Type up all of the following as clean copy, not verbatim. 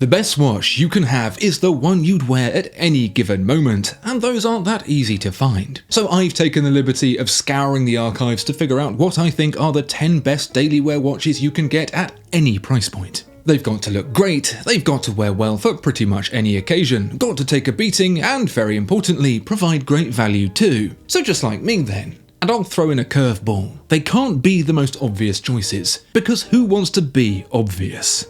The best watch you can have is the one you'd wear at any given moment, and those aren't that easy to find. So I've taken the liberty of scouring the archives to figure out what I think are the 10 best daily wear watches you can get at any price point. They've got to look great, they've got to wear well for pretty much any occasion, got to take a beating, and very importantly, provide great value too. So just like me then. And I'll throw in a curveball. They can't be the most obvious choices, because who wants to be obvious?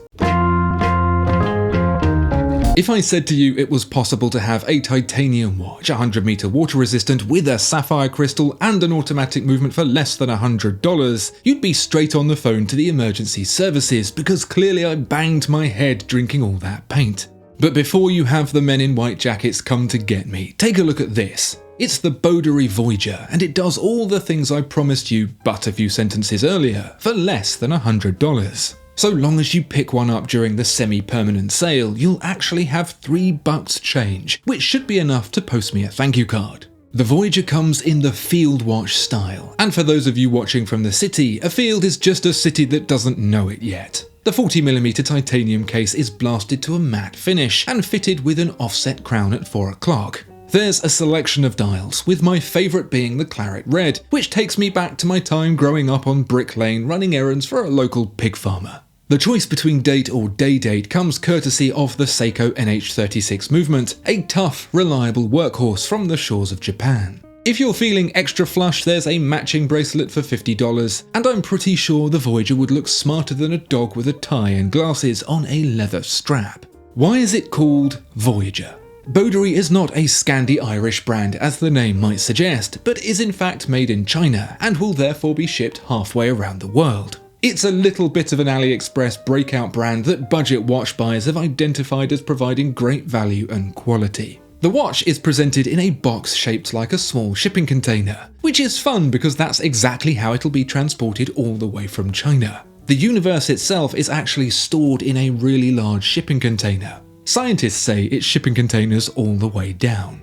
If I said to you it was possible to have a titanium watch, 100-meter water resistant with a sapphire crystal and an automatic movement for less than $100, you'd be straight on the phone to the emergency services because clearly I banged my head drinking all that paint. But before you have the men in white jackets come to get me, take a look at this. It's the Boderry Voyager, and it does all the things I promised you but a few sentences earlier for less than $100. So long as you pick one up during the semi-permanent sale, you'll actually have $3 change, which should be enough to post me a thank you card. The Voyager comes in the field watch style, and for those of you watching from the city, a field is just a city that doesn't know it yet. The 40mm titanium case is blasted to a matte finish and fitted with an offset crown at 4 o'clock. There's a selection of dials, with my favourite being the claret red, which takes me back to my time growing up on Brick Lane running errands for a local pig farmer. The choice between date or day date comes courtesy of the Seiko NH36 movement, a tough, reliable workhorse from the shores of Japan. If you're feeling extra flush, there's a matching bracelet for $50, and I'm pretty sure the Voyager would look smarter than a dog with a tie and glasses on a leather strap. Why is it called Voyager? Boderry is not a Scandi-Irish brand as the name might suggest, but is in fact made in China and will therefore be shipped halfway around the world. It's a little bit of an AliExpress breakout brand that budget watch buyers have identified as providing great value and quality. The watch is presented in a box shaped like a small shipping container, which is fun because that's exactly how it'll be transported all the way from China. The universe itself is actually stored in a really large shipping container. Scientists say it's shipping containers all the way down.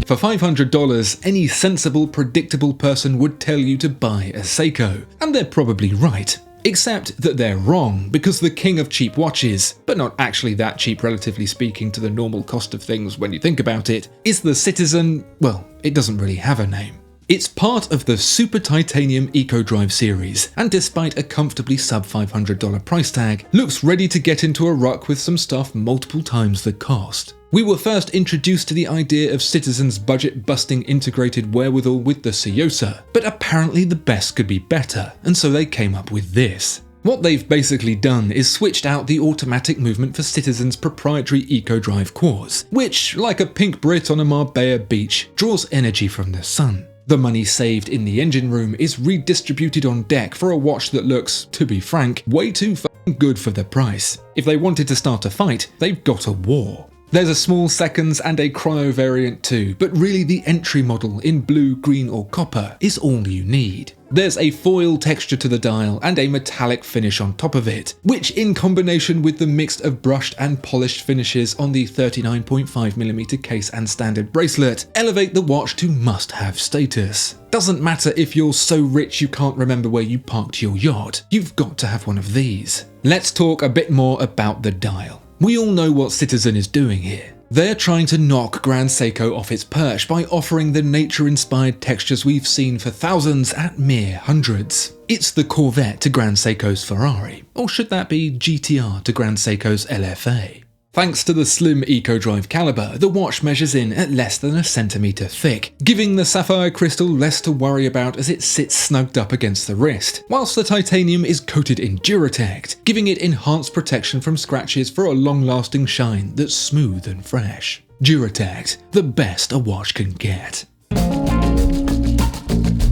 For $500, any sensible, predictable person would tell you to buy a Seiko, and they're probably right. Except that they're wrong, because the king of cheap watches, but not actually that cheap relatively speaking to the normal cost of things when you think about it, is the Citizen, well, it doesn't really have a name. It's part of the Super Titanium EcoDrive series, and despite a comfortably sub $500 price tag, looks ready to get into a ruck with some stuff multiple times the cost. We were first introduced to the idea of Citizen's budget-busting integrated wherewithal with the Seyosa, but apparently the best could be better, and so they came up with this. What they've basically done is switched out the automatic movement for Citizen's proprietary EcoDrive cores, which, like a pink Brit on a Marbella beach, draws energy from the sun. The money saved in the engine room is redistributed on deck for a watch that looks, to be frank, way too f***ing good for the price. If they wanted to start a fight, they've got a war. There's a small seconds and a cryo variant too, but really the entry model in blue, green or copper is all you need. There's a foil texture to the dial and a metallic finish on top of it, which in combination with the mix of brushed and polished finishes on the 39.5mm case and standard bracelet, elevate the watch to must-have status. Doesn't matter if you're so rich you can't remember where you parked your yacht, you've got to have one of these. Let's talk a bit more about the dial. We all know what Citizen is doing here. They're trying to knock Grand Seiko off its perch by offering the nature-inspired textures we've seen for thousands at mere hundreds. It's the Corvette to Grand Seiko's Ferrari, or should that be GTR to Grand Seiko's LFA? Thanks to the slim EcoDrive caliber, the watch measures in at less than a centimetre thick, giving the sapphire crystal less to worry about as it sits snugged up against the wrist, whilst the titanium is coated in Duratect, giving it enhanced protection from scratches for a long-lasting shine that's smooth and fresh. Duratect, the best a watch can get.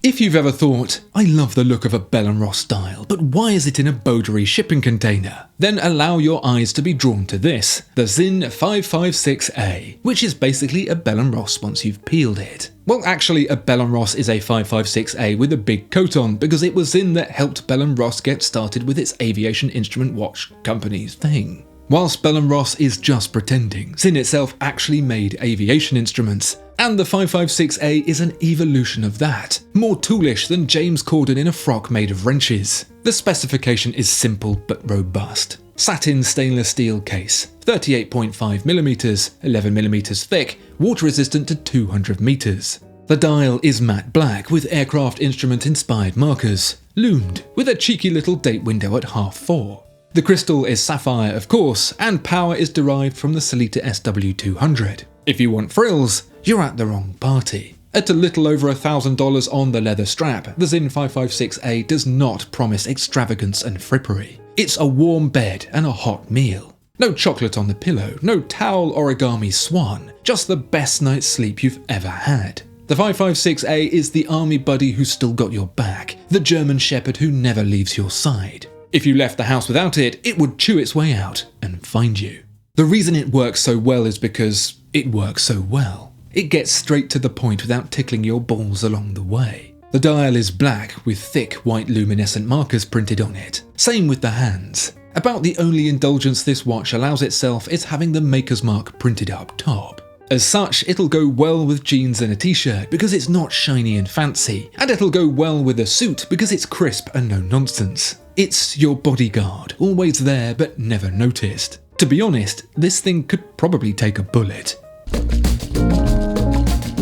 If you've ever thought, I love the look of a Bell & Ross dial, but why is it in a Boderry shipping container? Then allow your eyes to be drawn to this, the Sinn 556A, which is basically a Bell & Ross once you've peeled it. Well, actually, a Bell & Ross is a 556A with a big coat on, because it was Sinn that helped Bell & Ross get started with its aviation instrument watch company's thing. Whilst Bell & Ross is just pretending, Sinn itself actually made aviation instruments, and the 556A is an evolution of that, more toolish than James Corden in a frock made of wrenches. The specification is simple but robust. Satin stainless steel case, 38.5mm, 11mm thick, water resistant to 200 meters. The dial is matte black with aircraft instrument inspired markers, loomed with a cheeky little date window at 4:30. The crystal is sapphire of course, and power is derived from the Sellita SW200. If you want frills, you're at the wrong party. At a little over $1,000 on the leather strap, the Sinn 556A does not promise extravagance and frippery. It's a warm bed and a hot meal. No chocolate on the pillow, no towel origami swan, just the best night's sleep you've ever had. The 556A is the army buddy who's still got your back, the German shepherd who never leaves your side. If you left the house without it, it would chew its way out and find you. The reason it works so well is because it works so well. It gets straight to the point without tickling your balls along the way. The dial is black with thick white luminescent markers printed on it. Same with the hands. About the only indulgence this watch allows itself is having the maker's mark printed up top. As such, it'll go well with jeans and a t-shirt because it's not shiny and fancy, and it'll go well with a suit because it's crisp and no nonsense. It's your bodyguard, always there but never noticed. To be honest, this thing could probably take a bullet.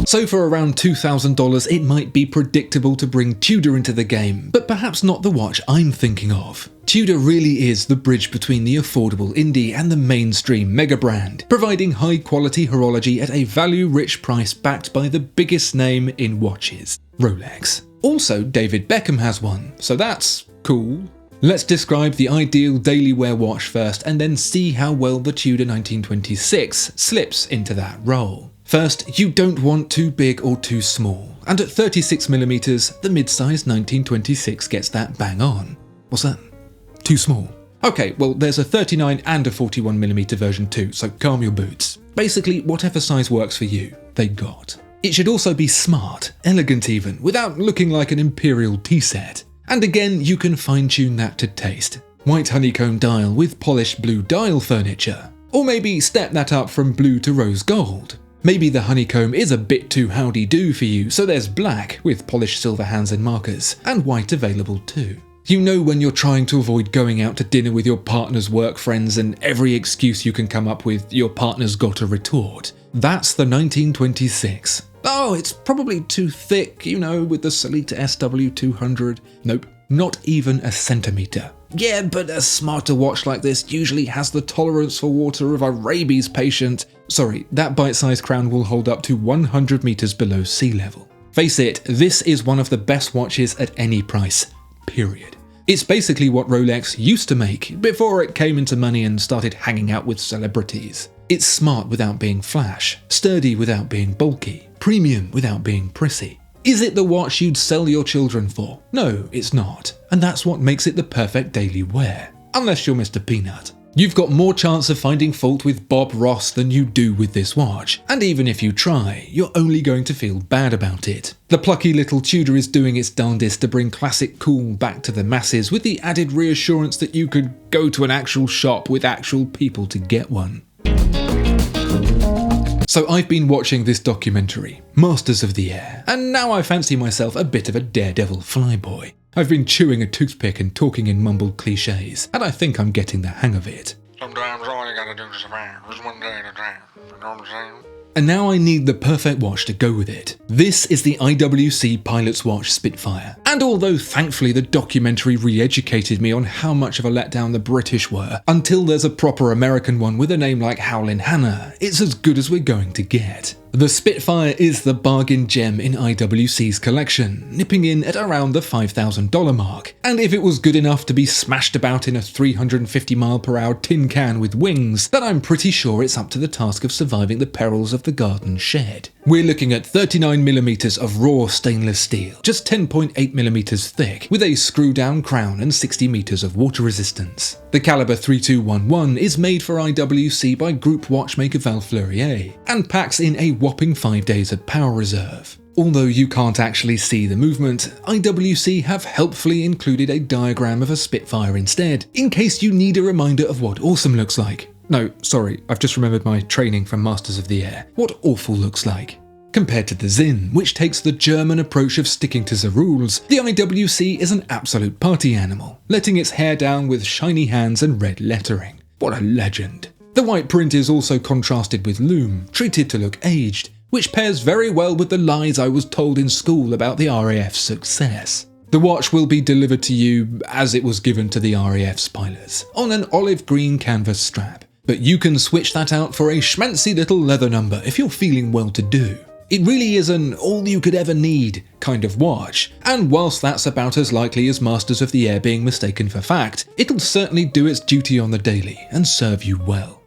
So for around $2,000 it might be predictable to bring Tudor into the game, but perhaps not the watch I'm thinking of. Tudor really is the bridge between the affordable indie and the mainstream mega brand, providing high quality horology at a value-rich price backed by the biggest name in watches, Rolex. Also, David Beckham has one, so that's cool. Let's describe the ideal daily wear watch first and then see how well the Tudor 1926 slips into that role. First, you don't want too big or too small, and at 36mm, the mid-size 1926 gets that bang on. What's that? Too small. Okay, well there's a 39 and a 41mm version too, so calm your boots. Basically, whatever size works for you, they got. It should also be smart, elegant even, without looking like an imperial tea set. And again, you can fine-tune that to taste. White honeycomb dial with polished blue dial furniture. Or maybe step that up from blue to rose gold. Maybe the honeycomb is a bit too howdy-do for you, so there's black with polished silver hands and markers, and white available too. You know when you're trying to avoid going out to dinner with your partner's work friends and every excuse you can come up with, your partner's got a retort. That's the 1926. Oh, it's probably too thick, you know, with the Sellita SW200. Nope, not even a centimetre. Yeah, but a smarter watch like this usually has the tolerance for water of a rabies patient. Sorry, that bite-sized crown will hold up to 100 meters below sea level. Face it, this is one of the best watches at any price, period. It's basically what Rolex used to make before it came into money and started hanging out with celebrities. It's smart without being flash, sturdy without being bulky, premium without being prissy. Is it the watch you'd sell your children for? No, it's not. And that's what makes it the perfect daily wear. Unless you're Mr. Peanut. You've got more chance of finding fault with Bob Ross than you do with this watch. And even if you try, you're only going to feel bad about it. The plucky little Tudor is doing its darndest to bring classic cool back to the masses with the added reassurance that you could go to an actual shop with actual people to get one. So I've been watching this documentary, Masters of the Air, and now I fancy myself a bit of a daredevil flyboy. I've been chewing a toothpick and talking in mumbled cliches, and I think I'm getting the hang of it. Sometimes all you gotta do is survive, just one day at a time, you know what I'm saying? And now I need the perfect watch to go with it. This is the IWC Pilot's Watch Spitfire. And although thankfully the documentary re-educated me on how much of a letdown the British were, until there's a proper American one with a name like Howlin' Hannah, it's as good as we're going to get. The Spitfire is the bargain gem in IWC's collection, nipping in at around the $5,000 mark. And if it was good enough to be smashed about in a 350 mph tin can with wings, then I'm pretty sure it's up to the task of surviving the perils of the garden shed. We're looking at 39mm of raw stainless steel, just 10.8mm thick, with a screw-down crown and 60 meters of water resistance. The caliber 3211 is made for IWC by group watchmaker Val Fleurier, and packs in a whopping 5 days of power reserve. Although you can't actually see the movement, IWC have helpfully included a diagram of a Spitfire instead, in case you need a reminder of what awesome looks like. No, sorry, I've just remembered my training from Masters of the Air. What awful looks like. Compared to the Sinn, which takes the German approach of sticking to the rules, the IWC is an absolute party animal, letting its hair down with shiny hands and red lettering. What a legend. The white print is also contrasted with loom, treated to look aged, which pairs very well with the lies I was told in school about the RAF's success. The watch will be delivered to you as it was given to the RAF's pilots, on an olive green canvas strap, but you can switch that out for a schmancy little leather number if you're feeling well-to-do. It really is an all-you-could-ever-need kind of watch, and whilst that's about as likely as Masters of the Air being mistaken for fact, it'll certainly do its duty on the daily and serve you well.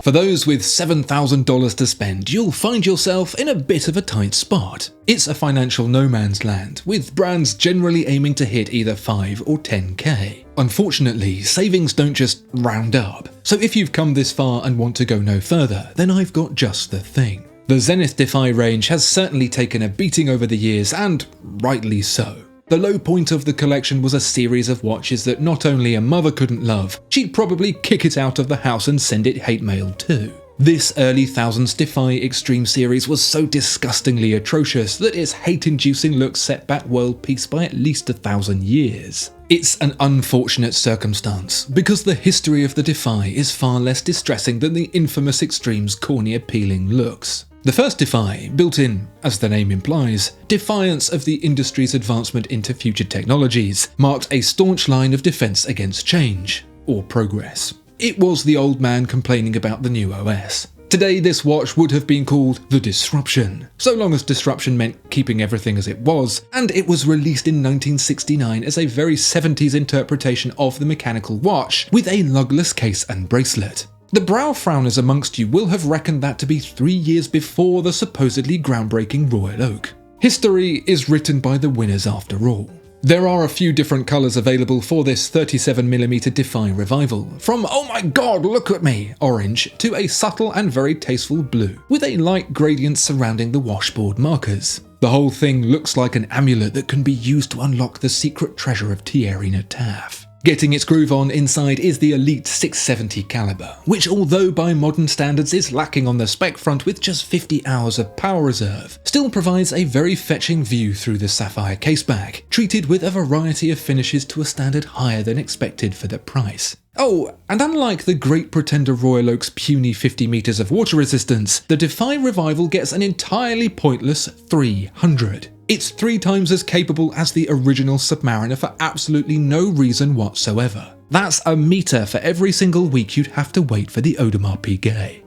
For those with $7,000 to spend, you'll find yourself in a bit of a tight spot. It's a financial no man's land, with brands generally aiming to hit either 5 or 10k. Unfortunately, savings don't just round up, so if you've come this far and want to go no further, then I've got just the thing. The Zenith Defy range has certainly taken a beating over the years, and rightly so. The low point of the collection was a series of watches that not only a mother couldn't love, she'd probably kick it out of the house and send it hate mail too. This early thousands Defy Extreme series was so disgustingly atrocious that its hate-inducing look set back world peace by at least 1,000 years. It's an unfortunate circumstance, because the history of the Defy is far less distressing than the infamous Extreme's corny appealing looks. The first Defy, built in, as the name implies, defiance of the industry's advancement into future technologies, marked a staunch line of defense against change, or progress. It was the old man complaining about the new OS. Today this watch would have been called the Disruption, so long as disruption meant keeping everything as it was, and it was released in 1969 as a very 70s interpretation of the mechanical watch, with a lugless case and bracelet. The brow frowners amongst you will have reckoned that to be 3 years before the supposedly groundbreaking Royal Oak. History is written by the winners after all. There are a few different colours available for this 37mm Defy revival, from "oh my god, look at me" orange to a subtle and very tasteful blue, with a light gradient surrounding the washboard markers. The whole thing looks like an amulet that can be used to unlock the secret treasure of Thierry Nataf. Getting its groove on inside is the Elite 670 caliber, which although by modern standards is lacking on the spec front with just 50 hours of power reserve, still provides a very fetching view through the sapphire caseback, treated with a variety of finishes to a standard higher than expected for the price. Oh, and unlike the Great Pretender Royal Oak's puny 50 meters of water resistance, the Defy Revival gets an entirely pointless 300. It's 3 times as capable as the original Submariner for absolutely no reason whatsoever. That's a meter for every single week you'd have to wait for the Audemars Piguet.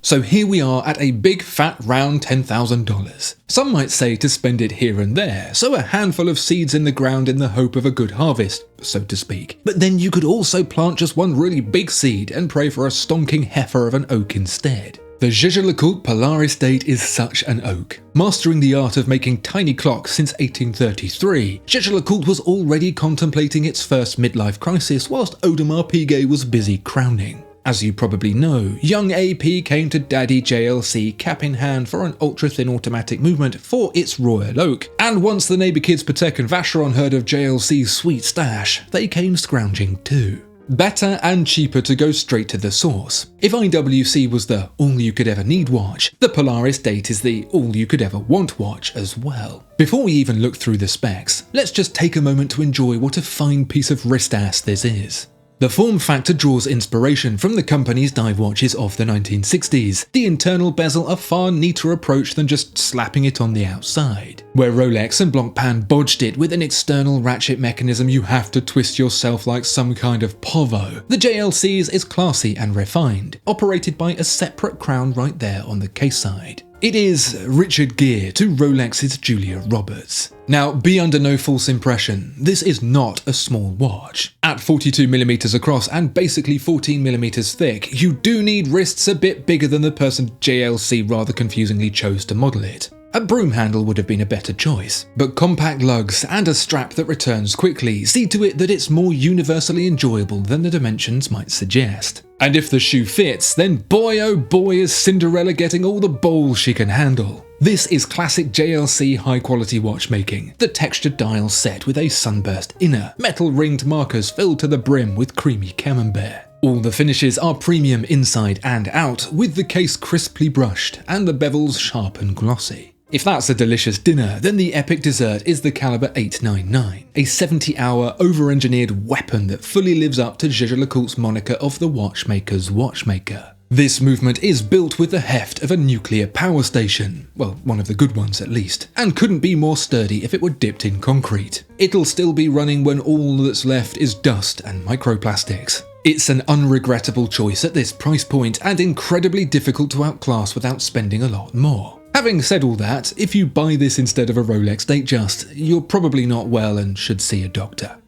So here we are at a big fat round $10,000. Some might say to spend it here and there, so a handful of seeds in the ground in the hope of a good harvest, so to speak. But then you could also plant just one really big seed and pray for a stonking heifer of an oak instead. The Jaeger-LeCoultre Polaris date is such an oak. Mastering the art of making tiny clocks since 1833, Jaeger-LeCoultre was already contemplating its first midlife crisis whilst Audemars Piguet was busy crowning. As you probably know, young AP came to Daddy JLC cap in hand for an ultra-thin automatic movement for its Royal Oak, and once the neighbour kids Patek and Vacheron heard of JLC's sweet stash, they came scrounging too. Better and cheaper to go straight to the source. If IWC was the all-you-could-ever-need watch, the Polaris date is the all-you-could-ever-want watch as well. Before we even look through the specs, let's just take a moment to enjoy what a fine piece of wrist ass this is. The form factor draws inspiration from the company's dive watches of the 1960s, the internal bezel a far neater approach than just slapping it on the outside. Where Rolex and Blancpain bodged it with an external ratchet mechanism you have to twist yourself like some kind of povo, the JLC's is classy and refined, operated by a separate crown right there on the case side. It is Richard Gere to Rolex's Julia Roberts. Now, be under no false impression, this is not a small watch. At 42mm across and basically 14mm thick, you do need wrists a bit bigger than the person JLC rather confusingly chose to model it. A broom handle would have been a better choice, but compact lugs and a strap that returns quickly see to it that it's more universally enjoyable than the dimensions might suggest. And if the shoe fits, then boy oh boy is Cinderella getting all the balls she can handle. This is classic JLC high quality watchmaking, the textured dial set with a sunburst inner, metal ringed markers filled to the brim with creamy camembert. All the finishes are premium inside and out, with the case crisply brushed and the bevels sharp and glossy. If that's a delicious dinner, then the epic dessert is the Caliber 899, a 70-hour over-engineered weapon that fully lives up to Jaeger-LeCoultre's moniker of the watchmaker's watchmaker. This movement is built with the heft of a nuclear power station, well, one of the good ones at least, and couldn't be more sturdy if it were dipped in concrete. It'll still be running when all that's left is dust and microplastics. It's an unregrettable choice at this price point and incredibly difficult to outclass without spending a lot more. Having said all that, if you buy this instead of a Rolex Datejust, you're probably not well and should see a doctor.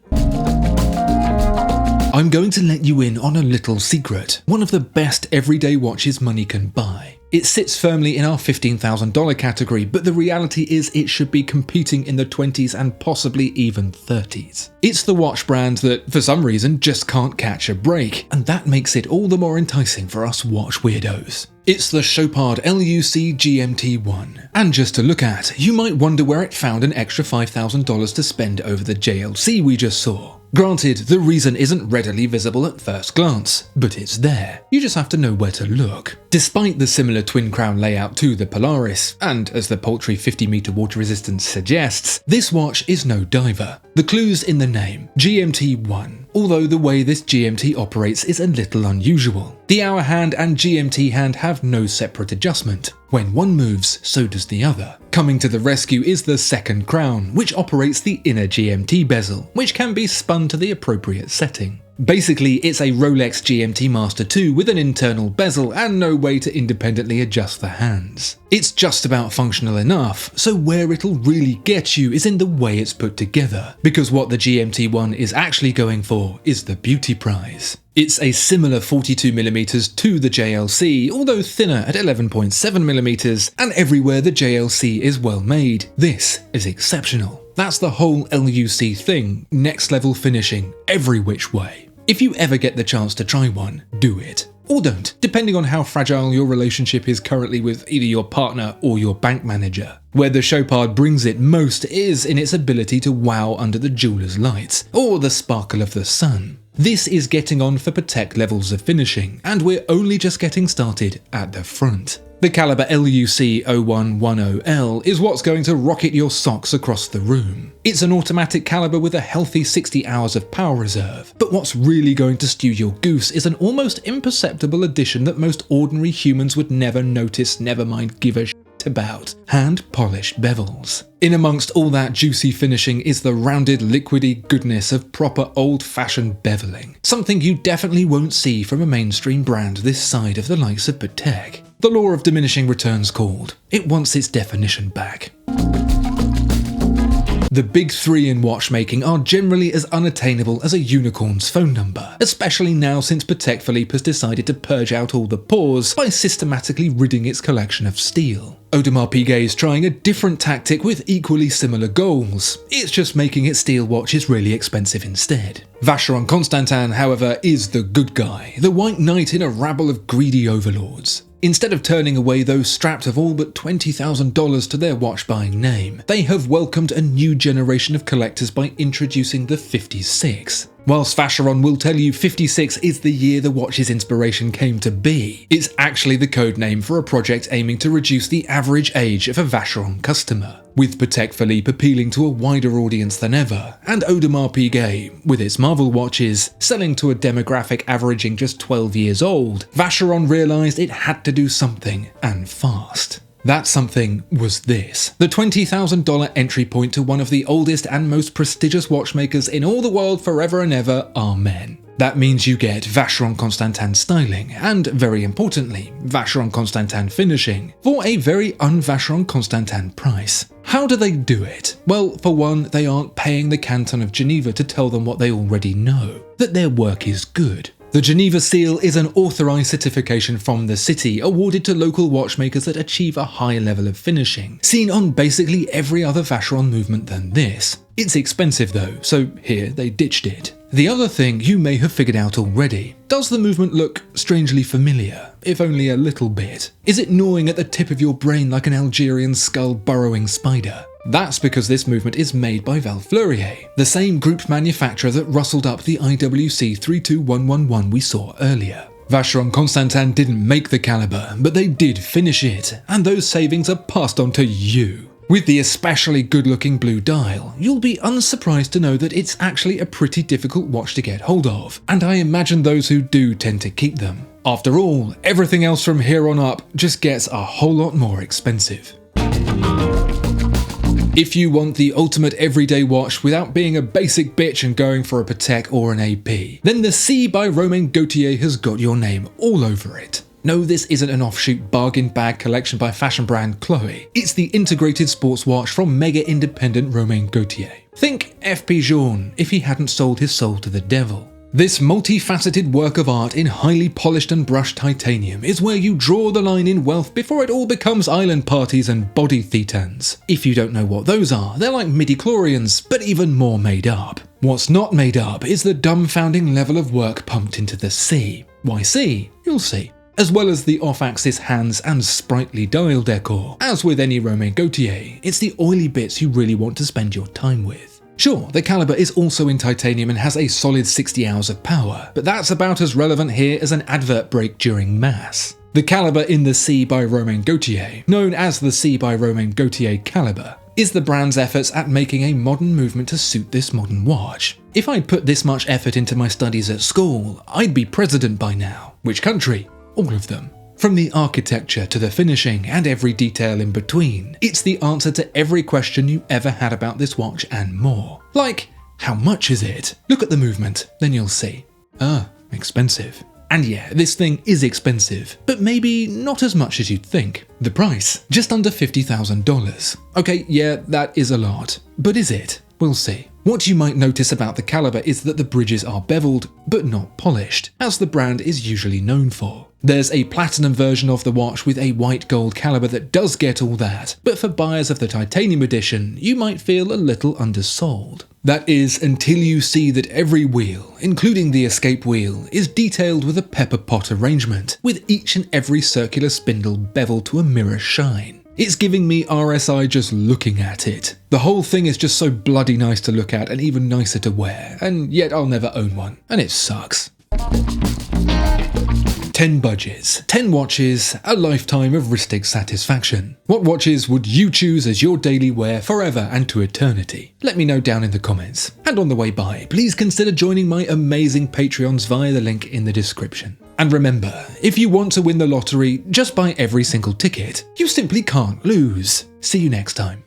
I'm going to let you in on a little secret, one of the best everyday watches money can buy. It sits firmly in our $15,000 category, but the reality is it should be competing in the 20s and possibly even 30s. It's the watch brand that, for some reason, just can't catch a break, and that makes it all the more enticing for us watch weirdos. It's the Chopard LUC GMT One, and just to look at, you might wonder where it found an extra $5,000 to spend over the JLC we just saw. Granted, the reason isn't readily visible at first glance, but it's there. You just have to know where to look. Despite the similar twin crown layout to the Polaris, and as the paltry 50-meter water resistance suggests, this watch is no diver. The clue's in the name, GMT One, although the way this GMT operates is a little unusual. The hour hand and GMT hand have no separate adjustment. When one moves, so does the other. Coming to the rescue is the second crown, which operates the inner GMT bezel, which can be spun to the appropriate setting. Basically, it's a Rolex GMT Master 2 with an internal bezel and no way to independently adjust the hands. It's just about functional enough, so where it'll really get you is in the way it's put together, because what the GMT One is actually going for is the beauty prize. It's a similar 42mm to the JLC, although thinner at 11.7mm, and everywhere the JLC is well made, this is exceptional. That's the whole LUC thing, next level finishing, every which way. If you ever get the chance to try one, do it. Or don't, depending on how fragile your relationship is currently with either your partner or your bank manager. Where the Chopard brings it most is in its ability to wow under the jeweler's lights, or the sparkle of the sun. This is getting on for Patek levels of finishing, and we're only just getting started at the front. The Caliber LUC 0110L is what's going to rocket your socks across the room. It's an automatic caliber with a healthy 60 hours of power reserve, but what's really going to stew your goose is an almost imperceptible addition that most ordinary humans would never notice, never mind give a shit about: hand-polished bevels. In amongst all that juicy finishing is the rounded, liquidy goodness of proper old-fashioned beveling, something you definitely won't see from a mainstream brand this side of the likes of Patek. The law of diminishing returns called. It wants its definition back. The big three in watchmaking are generally as unattainable as a unicorn's phone number, especially now since Patek Philippe has decided to purge out all the pores by systematically ridding its collection of steel. Audemars Piguet is trying a different tactic with equally similar goals. It's just making its steel watches really expensive instead. Vacheron Constantin, however, is the good guy, the white knight in a rabble of greedy overlords. Instead of turning away those strapped of all but $20,000 to their watch-buying name, they have welcomed a new generation of collectors by introducing the FiftySix. Whilst Vacheron will tell you 56 is the year the watch's inspiration came to be, it's actually the code name for a project aiming to reduce the average age of a Vacheron customer. With Patek Philippe appealing to a wider audience than ever, and Audemars Piguet, with its Marvel watches, selling to a demographic averaging just 12 years old, Vacheron realised it had to do something, and fast. That something was this: the $20,000 entry point to one of the oldest and most prestigious watchmakers in all the world forever and ever are men. That means you get Vacheron Constantin styling and, very importantly, Vacheron Constantin finishing for a very un-Vacheron Constantin price. How do they do it? Well, for one, they aren't paying the Canton of Geneva to tell them what they already know, that their work is good. The Geneva Seal is an authorised certification from the city awarded to local watchmakers that achieve a high level of finishing, seen on basically every other Vacheron movement than this. It's expensive though, so here they ditched it. The other thing you may have figured out already: does the movement look strangely familiar, if only a little bit? Is it gnawing at the tip of your brain like an Algerian skull-burrowing spider? That's because this movement is made by Valfleurier, the same group manufacturer that rustled up the IWC 32111 we saw earlier. Vacheron Constantin didn't make the caliber, but they did finish it, and those savings are passed on to you. With the especially good-looking blue dial, you'll be unsurprised to know that it's actually a pretty difficult watch to get hold of, and I imagine those who do tend to keep them. After all, everything else from here on up just gets a whole lot more expensive. If you want the ultimate everyday watch without being a basic bitch and going for a Patek or an AP, then the C by Romain Gauthier has got your name all over it. No, this isn't an offshoot bargain bag collection by fashion brand Chloe. It's the integrated sports watch from mega independent Romain Gauthier. Think FP Journe if he hadn't sold his soul to the devil. This multifaceted work of art in highly polished and brushed titanium is where you draw the line in wealth before it all becomes island parties and body thetans. If you don't know what those are, they're like midi-chlorians, but even more made up. What's not made up is the dumbfounding level of work pumped into the C. Why C? You'll see. As well as the off-axis hands and sprightly dial decor. As with any Romain Gauthier, it's the oily bits you really want to spend your time with. Sure, the caliber is also in titanium and has a solid 60 hours of power, but that's about as relevant here as an advert break during mass. The caliber in the C by Romain Gauthier, known as the C by Romain Gauthier caliber, is the brand's efforts at making a modern movement to suit this modern watch. If I'd put this much effort into my studies at school, I'd be president by now. Which country? All of them. From the architecture to the finishing and every detail in between, it's the answer to every question you ever had about this watch and more. Like, how much is it? Look at the movement, then you'll see. Expensive. And yeah, this thing is expensive, but maybe not as much as you'd think. The price, just under $50,000. Okay, yeah, that is a lot. But is it? We'll see. What you might notice about the caliber is that the bridges are beveled, but not polished, as the brand is usually known for. There's a platinum version of the watch with a white gold caliber that does get all that, but for buyers of the titanium edition, you might feel a little undersold. That is, until you see that every wheel, including the escape wheel, is detailed with a pepper pot arrangement, with each and every circular spindle beveled to a mirror shine. It's giving me RSI just looking at it. The whole thing is just so bloody nice to look at and even nicer to wear, and yet I'll never own one, and it sucks. 10 budgets, 10 watches, a lifetime of wristig satisfaction. What watches would you choose as your daily wear forever and to eternity? Let me know down in the comments. And on the way by, please consider joining my amazing Patreons via the link in the description. And remember, if you want to win the lottery, just buy every single ticket. You simply can't lose. See you next time.